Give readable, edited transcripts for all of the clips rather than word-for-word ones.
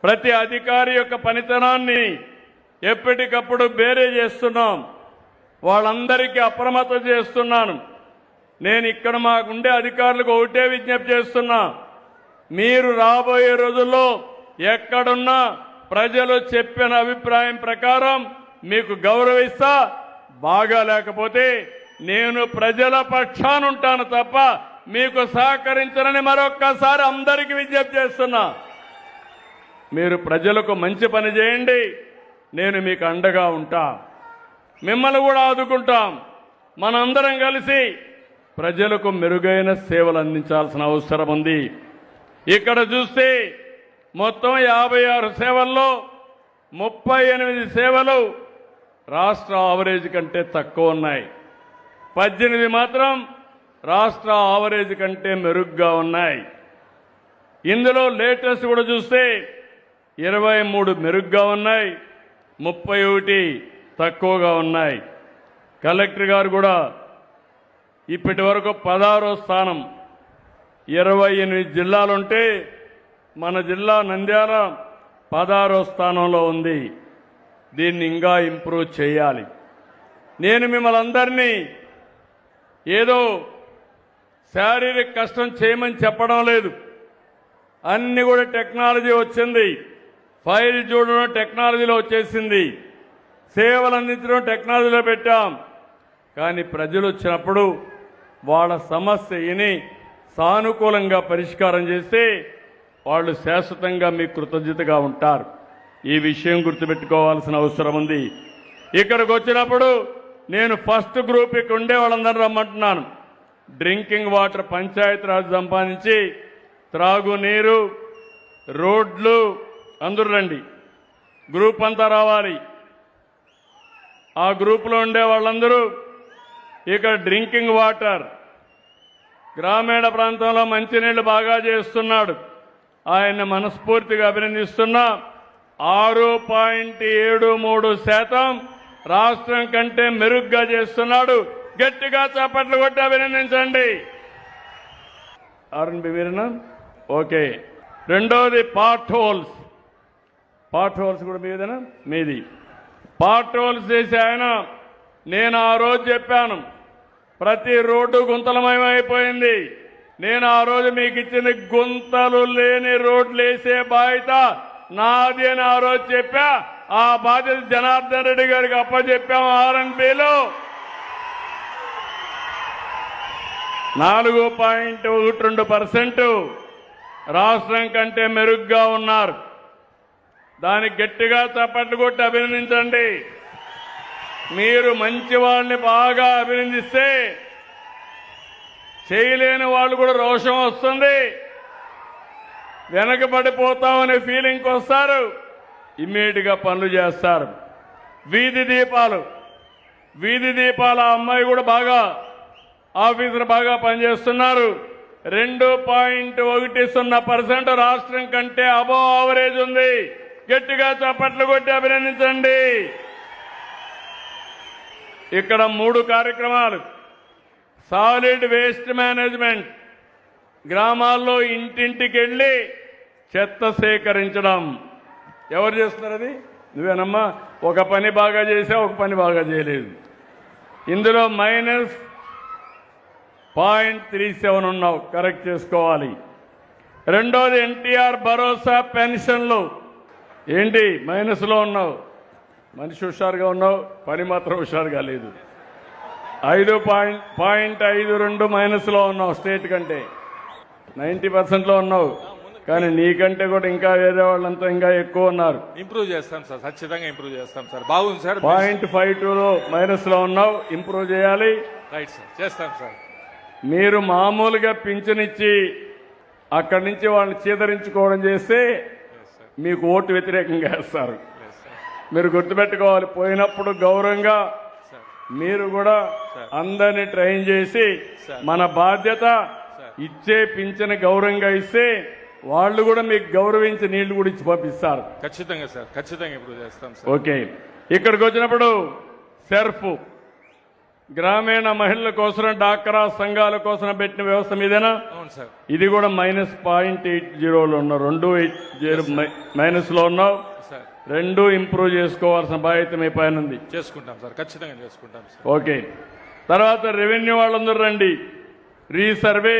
ప్రతి అధికారి యొక్క పనితనాన్ని ఎప్పటికప్పుడు బేరే చేస్తున్నాం. వాళ్ళందరికీ అప్రమత్తం చేస్తున్నాను. నేను ఇక్కడ మాకుండే అధికారులకు ఒకటే విజ్ఞప్తి చేస్తున్నా, మీరు రాబోయే రోజుల్లో ఎక్కడున్నా ప్రజలు చెప్పిన అభిప్రాయం ప్రకారం మీకు గౌరవిస్తా. బాగా లేకపోతే నేను ప్రజల పక్షాన ఉంటాను తప్ప మీకు సహకరించనని మరొక్కసారి అందరికీ విజ్ఞప్తి చేస్తున్నా. మీరు ప్రజలకు మంచి పని చేయండి, నేను మీకు అండగా ఉంటా. మిమ్మల్ని కూడా ఆదుకుంటాం. మనందరం కలిసి ప్రజలకు మెరుగైన సేవలు అందించాల్సిన అవసరం ఉంది. ఇక్కడ చూస్తే మొత్తం 56 సేవల్లో 38 సేవలు రాష్ట్ర ఆవరేజ్ కంటే తక్కువ ఉన్నాయి. 18 మాత్రం రాష్ట్ర ఆవరేజ్ కంటే మెరుగ్గా ఉన్నాయి. ఇందులో లేటెస్ట్ కూడా చూస్తే 23 మెరుగ్గా ఉన్నాయి, 31 తక్కువగా ఉన్నాయి. కలెక్టర్ గారు కూడా ఇప్పటి వరకు 16వ స్థానం. 28 జిల్లాలుంటే మన జిల్లా నంద్యాల 16వ స్థానంలో ఉంది. దీన్ని ఇంకా ఇంప్రూవ్ చేయాలి. నేను మిమ్మల్ని అందరినీ ఏదో శారీరక కష్టం చేయమని చెప్పడం లేదు. అన్ని కూడా టెక్నాలజీ వచ్చింది. ఫైల్ చూడడం టెక్నాలజీలో వచ్చేసింది. సేవలు అందించడం టెక్నాలజీలో పెట్టాం. కానీ ప్రజలు వచ్చినప్పుడు వాళ్ళ సమస్యని సానుకూలంగా పరిష్కారం చేస్తే వాళ్ళు శాశ్వతంగా మీకు కృతజ్ఞతగా ఉంటారు. ఈ విషయం గుర్తుపెట్టుకోవాల్సిన అవసరం ఉంది. ఇక్కడికి వచ్చినప్పుడు నేను ఫస్ట్ గ్రూప్ ఇక్కడ ఉండే వాళ్ళందరూ రమ్మంటున్నాను. డ్రింకింగ్ వాటర్ పంచాయతీరాజ్ సంపాదించి త్రాగునీరు, రోడ్లు అందరూ రండి. గ్రూప్ అంతా రావాలి. ఆ గ్రూపులో ఉండే వాళ్ళందరూ ఇక్కడ డ్రింకింగ్ వాటర్, గ్రామీణ ప్రాంతంలో మంచినీళ్లు బాగా చేస్తున్నాడు. ఆయన మనస్ఫూర్తిగా అభినందిస్తున్నా. 6.73% రాష్ట్రం కంటే మెరుగ్గా చేస్తున్నాడు. గట్టిగా చప్పట్లు కొట్టి అభినందించండి. ఆర్ఎన్బి మీరేనా? ఓకే. రెండోది పార్ట్ హోల్స్ కూడా మీదేనా? మీది. పార్ట్ హోల్స్ చేసి ఆయన, నేను ఆ రోజు చెప్పాను ప్రతి రోడ్డు గుంతలమయమైపోయింది. నేను ఆ రోజు మీకు ఇచ్చిన గుంతలు లేని రోడ్లు వేసే బాధ్యత నాది అని ఆ రోజు చెప్పా. ఆ బాధ్యత జనార్దన్ రెడ్డి గారికి అప్పచెప్పాము. ఆర్ఎన్బిలో 4.12% రాష్ట్రం కంటే మెరుగ్గా ఉన్నారు. దానికి గట్టిగా చప్పట్లు కొట్టి అభినందించండి. మీరు మంచి వాళ్ళని బాగా అభినందిస్తే చేయలేని వాళ్ళు కూడా రోషం వస్తుంది. వెనకబడిపోతామనే ఫీలింగ్కి వస్తారు. ఇమ్మీడియట్గా పనులు చేస్తారు. వీధి దీపాల అమ్మాయి కూడా బాగా ఆఫీసర్ బాగా పనిచేస్తున్నారు. 2.10% రాష్ట్రం కంటే అబోవ్ యావరేజ్ ఉంది. గట్టిగా చప్పట్లు కొట్టి అభినందించండి. ఇక్కడ 3 కార్యక్రమాలు. సాలిడ్ వేస్ట్ మేనేజ్మెంట్, గ్రామాల్లో ఇంటింటికి వెళ్ళి చెత్త సేకరించడం. ఎవరు చేస్తున్నారు అది? నువ్వేనమ్మా. ఒక పని బాగా చేసావు, ఒక పని బాగా చేయలేదు. ఇందులో -0.37 ఉన్నావు, కరెక్ట్ చేసుకోవాలి. రెండోది ఎన్టీఆర్ భరోసా పెన్షన్లు. ఏంటి మైనస్లో ఉన్నావు? మనిషి హుషారుగా ఉన్నావు, పని మాత్రం హుషారుగా లేదు. 5.52 మైనస్లో ఉన్నావు. స్టేట్ కంటే 90%లో ఉన్నావు. కానీ నీకంటే కూడా ఇంకా వేరే వాళ్ళంతా ఇంకా ఎక్కువ ఉన్నారు. ఇంప్రూవ్ చేస్తాం సార్, ఖచ్చితంగా ఇంప్రూవ్ చేస్తాం సార్. బాగుంది సార్. 0.52లో మైనస్లో ఉన్నావు, ఇంప్రూవ్ చేయాలి. రైట్ సార్, చేస్తాం సార్. మీరు మామూలుగా పింఛనిచ్చి అక్కడి నుంచి వాళ్ళని చీదరించుకోవడం చేస్తే మీకు ఓటు వ్యతిరేకంగా వేస్తారు. మీరు గుర్తుపెట్టుకోవాలి. పోయినప్పుడు గౌరవంగా మీరు కూడా అందరినీ ట్రైన్ చేసి మన బాధ్యత ఇచ్చే పింఛను గౌరవంగా ఇస్తే వాళ్ళు కూడా మీకు గౌరవించి నీళ్లు కూడా ఇచ్చి పంపిస్తారు. ఖచ్చితంగా సార్, ఖచ్చితంగా ఇంప్రూవ్ చేస్తాం సార్. ఓకే. ఇక్కడికి వచ్చినప్పుడు సెర్ఫ్ గ్రామీణ మహిళల కోసం డాక్రా సంఘాల కోసం పెట్టిన వ్యవస్థ మీదేనా? అవును సార్. ఇది కూడా -0.80లో ఉన్నావు, 2.80 మైనస్లో ఉన్నావు. సార్ రెండు ఇంప్రూవ్ చేసుకోవాల్సిన బాధ్యత మీ పైన ఉంది. చేసుకుంటాం సార్, ఖచ్చితంగా చేసుకుంటాం సార్. ఓకే. తర్వాత రెవెన్యూ వాళ్ళందరూ రండి. రీసర్వే,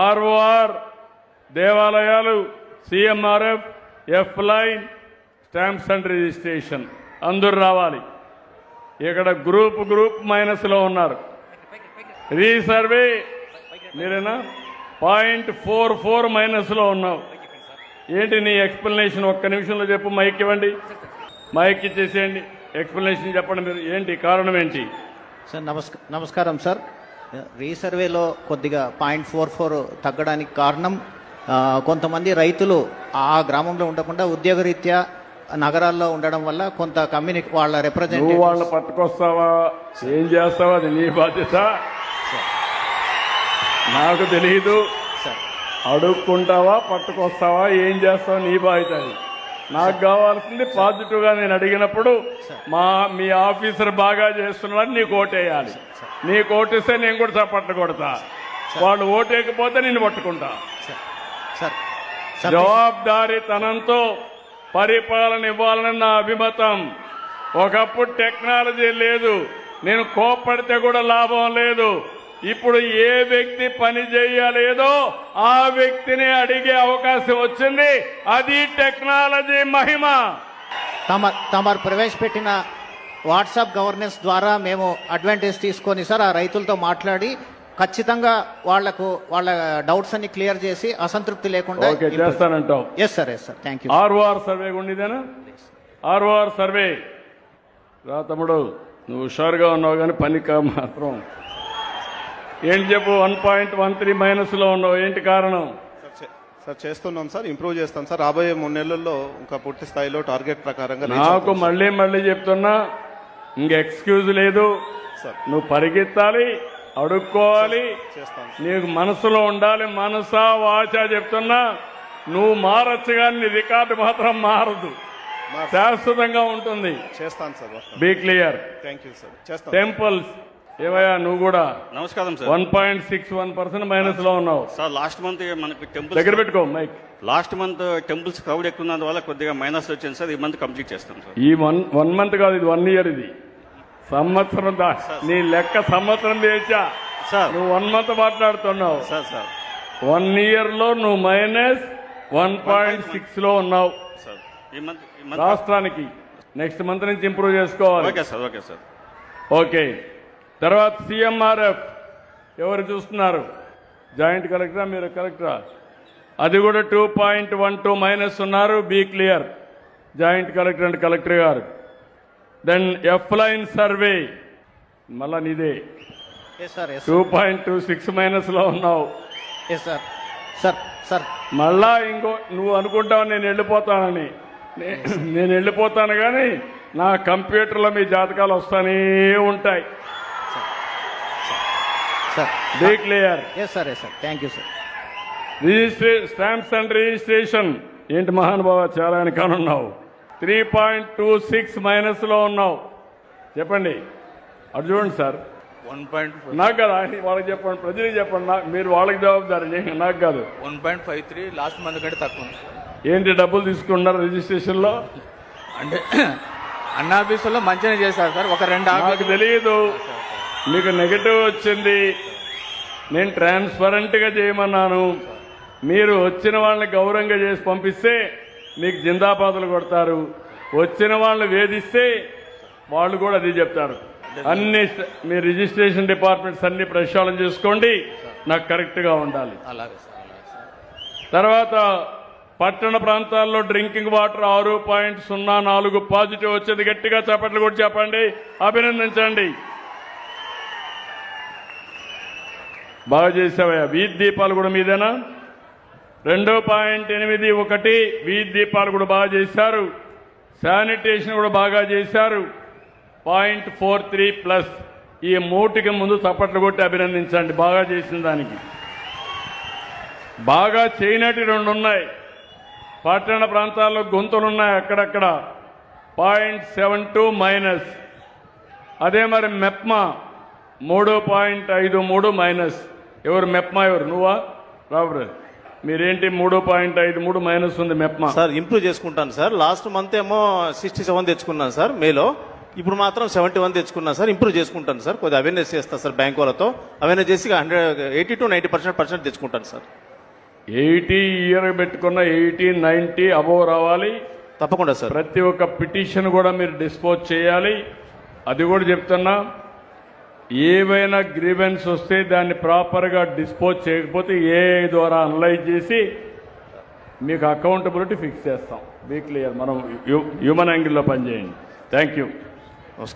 ఆర్ఓఆర్, దేవాలయాలు, CMRF, F line, stamps and registration అందరూ రావాలి. ఇక్కడ గ్రూప్ మైనస్లో ఉన్నారు. రీసర్వే మీరేనా 0.44 మైనస్లో ఉన్నావు. ఏంటి నీ ఎక్స్ప్లెనేషన్? ఒక్క నిమిషంలో చెప్పు. మైక్ ఇవ్వండి, మైక్ ఇచ్చేసేయండి. ఎక్స్ప్లెనేషన్ చెప్పండి మీరు. ఏంటి కారణం ఏంటి? సార్ నమస్కారం సార్. రీసర్వేలో కొద్దిగా 0.44 తగ్గడానికి కారణం కొంతమంది రైతులు ఆ గ్రామంలో ఉండకుండా ఉద్యోగరీత్యా నగరాల్లో ఉండడం వల్ల కొంత కమ్యూనిటీ వాళ్ళ నువ్వు రిప్రజెంటేటివ్ వాళ్ళని పట్టుకొస్తావా, ఏం చేస్తావా, అది నీ బాధ్యత. నాకు తెలియదు. అడుక్కుంటావా, పట్టుకొస్తావా, ఏం చేస్తావా, నీ బాధ్యత. అది నాకు కావాల్సింది పాజిటివ్గా నేను అడిగినప్పుడు మీ ఆఫీసర్ బాగా చేస్తున్నారని నీకు ఓటేయాలి. నీకు ఓటేస్తే నేను కూడా చప్పట్లు కొడతా. వాళ్ళు ఓటేయకపోతే నేను పట్టుకుంటా. జవాబుదారీతనంతో పరిపాలన ఇవ్వాలని నా అభిమతం. ఒకప్పుడు టెక్నాలజీ లేదు, నేను కోప్పడితే కూడా లాభం లేదు. ఇప్పుడు ఏ వ్యక్తి పని చేయలేదో ఆ వ్యక్తిని అడిగే అవకాశం వచ్చింది. అది టెక్నాలజీ మహిమ. తమరు ప్రవేశపెట్టిన వాట్సాప్ గవర్నెన్స్ ద్వారా మేము అడ్వాంటేజ్ తీసుకొని సార్ ఆ రైతులతో మాట్లాడి ఖచ్చితంగా వాళ్ళ డౌట్స్ అన్ని క్లియర్ చేసి అసంతృప్తి లేకుండా చేస్తానంటావు. Yes sir thank you. ROR survey ఉండేదేనా? ఆర్ఓఆర్ సర్వే రా తమ్ముడు, నువ్వు హుషారుగా ఉన్నావు కానీ పనికి మాత్రం ఏంటి చెప్పు. 1.13 మైనస్లో ఉన్నావు, ఏంటి కారణం? సార్ చేస్తున్నాం సార్, ఇంప్రూవ్ చేస్తాం సార్. రాబోయే 3 నెలల్లో ఇంకా పూర్తి స్థాయిలో టార్గెట్ ప్రకారంగా నాకు మళ్ళీ చెప్తున్నా, ఇంక ఎక్స్క్యూజ్ లేదు. నువ్వు పరిగెత్తాలి, అడుక్కోవాలి, నీకు మనసులో ఉండాలి. మనసా వాచా చెప్తున్నా, నువ్వు మారచ్చు కానీ నీ రికార్డు మాత్రం మారదు, శాశ్వతంగా ఉంటుంది. చేస్తాను sir. Be clear. Thank you sir. చేస్తాను. టెంపుల్స్ ఏవయ్యా, నువ్వు కూడా నమస్కారం సార్. 1.61% మైనస్ లో ఉన్నావు సార్. లాస్ట్ మంత్ మనకి టెంపుల్స్ దగ్గర పెట్టుకో mic. Last month temples crowd ఎక్కువ ఉన్నందు వల్ల కొద్దిగా మైనస్ వచ్చింది సార్. ఈ మంత్ కంప్లీట్ చేస్తాం సార్. ఈ వన్ మంత్ కాదు, ఇది 1 ఇయర్. ఇది సంవత్సరం. నీ లెక్క సంవత్సరం తెచ్చా సార్. నువ్వు 1 మంత్ మాట్లాడుతున్నావు సార్. 1 ఇయర్ లో నువ్వు -1.6 లో ఉన్నావు సార్. ఈ మంత్ రాష్ట్రానికి. నెక్స్ట్ మంత్ నుంచి ఇంప్రూవ్ చేసుకోవాలి. Okay sir. Okay sir. Okay. తర్వాత సిఎంఆర్ఎఫ్ ఎవరు చూస్తున్నారు? జాయింట్ కలెక్టరా, మీరు కలెక్టరా? అది కూడా 2.12 మైనస్ ఉన్నారు. Be clear. Joint collector and collector గారు. దెన్ ఎఫ్ లైన్ సర్వే మళ్ళా నీదే 2.26 మైనస్ లో ఉన్నావు. మళ్ళా ఇంకో నువ్వు అనుకుంటావు నేను వెళ్ళిపోతానని. నేను వెళ్ళిపోతాను కానీ నా కంప్యూటర్లో మీ జాతకాలు వస్తానే ఉంటాయి. Be clear. Thank you sir. Stamps and registration ఏంటి మహానుభావ, చాలా వెనకాలన్నావు. 3.26 మైనస్ లో ఉన్నావు. చెప్పండి. అటు చూడండి సార్. 1.4 నాకు కదా, వాళ్ళకి చెప్పండి, ప్రజలకు చెప్పండి. మీరు వాళ్ళకి జవాబుదారు, నాకు కాదు. 1.53 లాస్ట్ మంత్ కంటే తక్కువ. ఏంటి డబ్బులు తీసుకున్నారు రిజిస్ట్రేషన్ లో? అంటే అన్న ఆఫీసులో మంచిగా చేశారు సార్. ఒక 2 నాకు తెలియదు, మీకు నెగటివ్ వచ్చింది. నేను ట్రాన్స్పరెంట్ గా చేయమన్నాను. మీరు వచ్చిన వాళ్ళని గౌరవంగా చేసి పంపిస్తే మీకు జిందాబాదులు కొడతారు. వచ్చిన వాళ్ళని వేధిస్తే వాళ్ళు కూడా అది చెప్తారు. అన్ని మీ రిజిస్ట్రేషన్ డిపార్ట్మెంట్స్ అన్ని ప్రక్షాళన చేసుకోండి, నాకు కరెక్ట్ గా ఉండాలి. తర్వాత పట్టణ ప్రాంతాల్లో డ్రింకింగ్ వాటర్ 6.04 పాజిటివ్ వచ్చేది. గట్టిగా చప్పట్లు కూడా చెప్పండి, అభినందించండి. బాగా చేసావయ్యా. వీధి దీపాలు కూడా మీదేనా? 2.81 వీధి దీపాలు కూడా బాగా చేశారు. శానిటేషన్ కూడా బాగా చేశారు. 0.43+. ఈ 3కి ముందు చప్పట్లు కొట్టి అభినందించండి బాగా చేసిన దానికి. బాగా చేయనటి 2 ఉన్నాయి. పట్టణ ప్రాంతాల్లో గుంతలున్నాయి అక్కడక్కడ. 0.72 మైనస్. అదే మరి మెప్మా 3.53 మైనస్. ఎవరు మెప్మా? ఎవరు నువ్వా? రాబరు మీరేంటి 3.53 మైనస్ ఉంది మెప్మా. సార్ ఇంప్రూవ్ చేసుకుంటాను సార్. లాస్ట్ మంత్ ఏమో 67 తెచ్చుకున్నాను సార్ మేలో. ఇప్పుడు మాత్రం 71 తెచ్చుకున్నాను సార్. ఇంప్రూవ్ చేసుకుంటాను సార్. కొద్దిగా అవేర్నెస్ చేస్తాను సార్ బ్యాంక్ వాళ్ళతో. అవేర్నెస్ చేసి 80 to 90% తెచ్చుకుంటాను సార్. 80 ఇయర్ పెట్టుకున్న 80, 90 అబోవ్ రావాలి. తప్పకుండా సార్. ప్రతి ఒక్క పిటిషన్ కూడా మీరు డిస్పోజ్ చేయాలి. అది కూడా చెప్తున్నా, ఏవైనా గ్రీవెన్స్ వస్తే దాన్ని ప్రాపర్గా డిస్పోజ్ చేయకపోతే ఏఐ ద్వారా అనలైజ్ చేసి మీకు అకౌంటబిలిటీ ఫిక్స్ చేస్తాం. Be clear. మనం హ్యూమన్ యాంగిల్లో పనిచేయండి. Thank you.